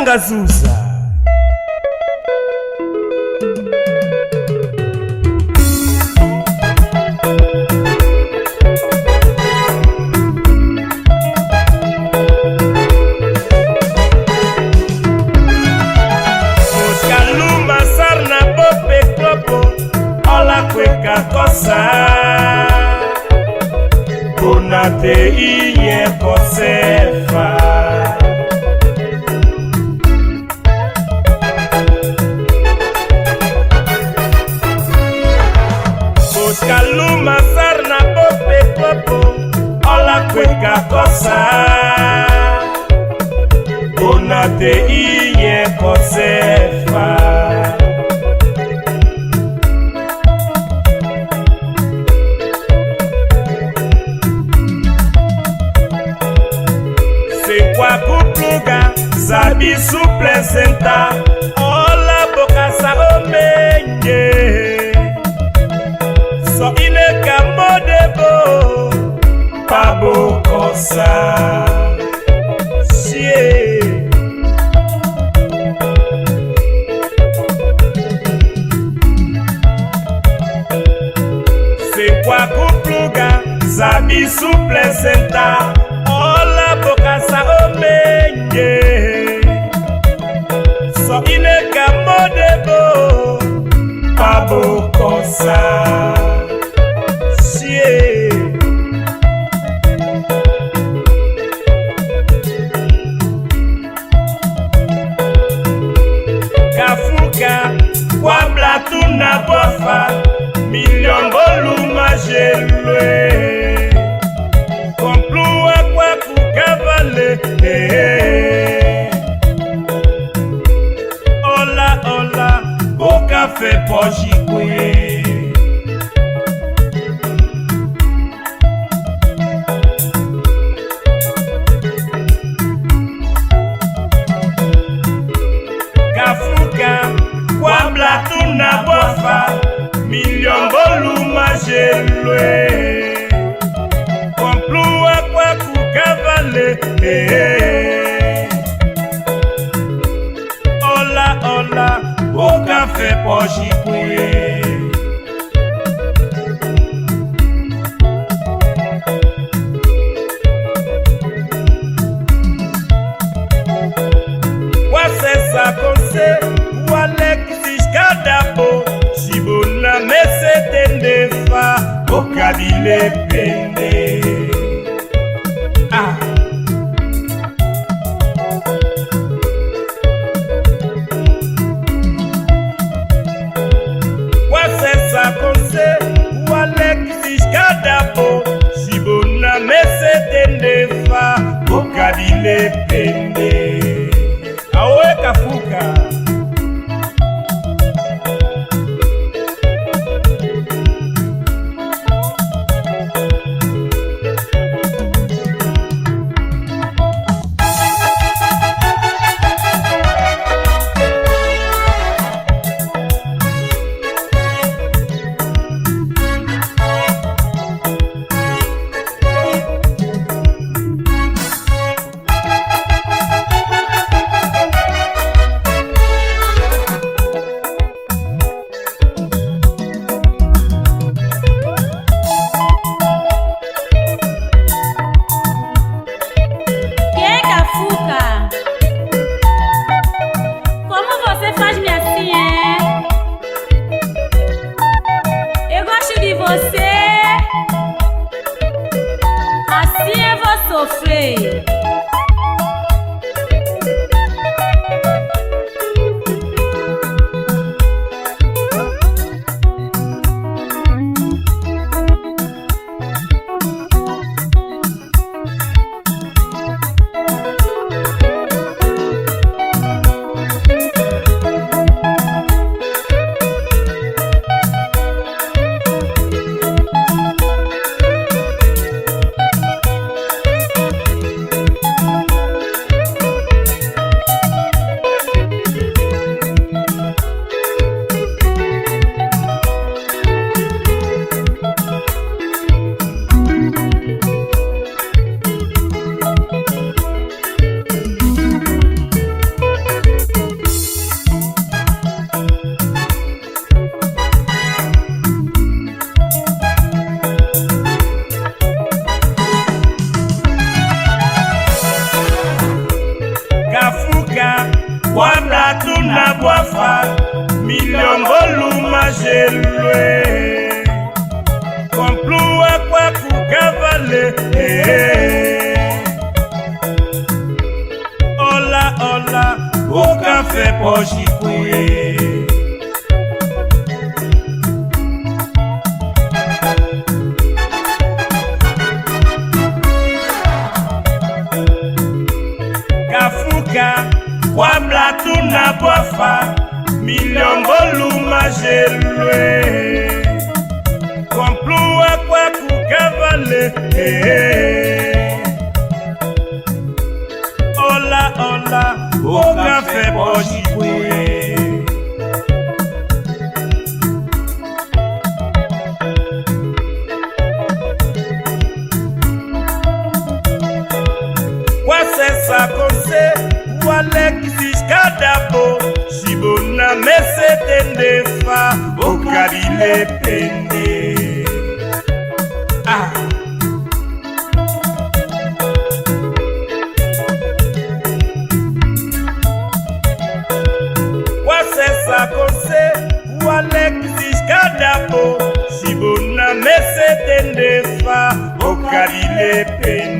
Sangazuza. Muskaluma sarna pope klopo ola kweka kosa Bonate iye kosefa Muskaluma sarna pope klopo ola kweka kosa Bonate iye kosefa Sabi suplesenta ola boca sa omenye So ine kamodebo Pabo kosa Sie Se kwa kupluga Sabi suplesenta ola boca sa omenye So ine kamodebo Pabo kosa Sie Kafuka kwa blatu na bofa Million boluma jelwe Komplua kwa kukavale Café pojikwe Kafuka kwa blatu na bofa Million boluma jelwe Komplua kwa kukavale Ola ola O café pojikwe Wasesa konse Walek diskadabo Shibuna mese tendefa Okadile pende Ah Shibuna mese tendefa Okadile pende Awe kafuka sofrer. jelwe komplua kwa kukavale Ola ola Oka fe pochikuye Kafuka Kwa blatu na boafa Miliongoluma jelwe Komplua kwa kukavale Ola ola Oka fe pochikuye Kwa sesa konse Wale kisiskadabo Shibona mese tendefa Okabile pende Kwa sesa konse Wale kisiskadabo Shibona mese tendefa Okabile pende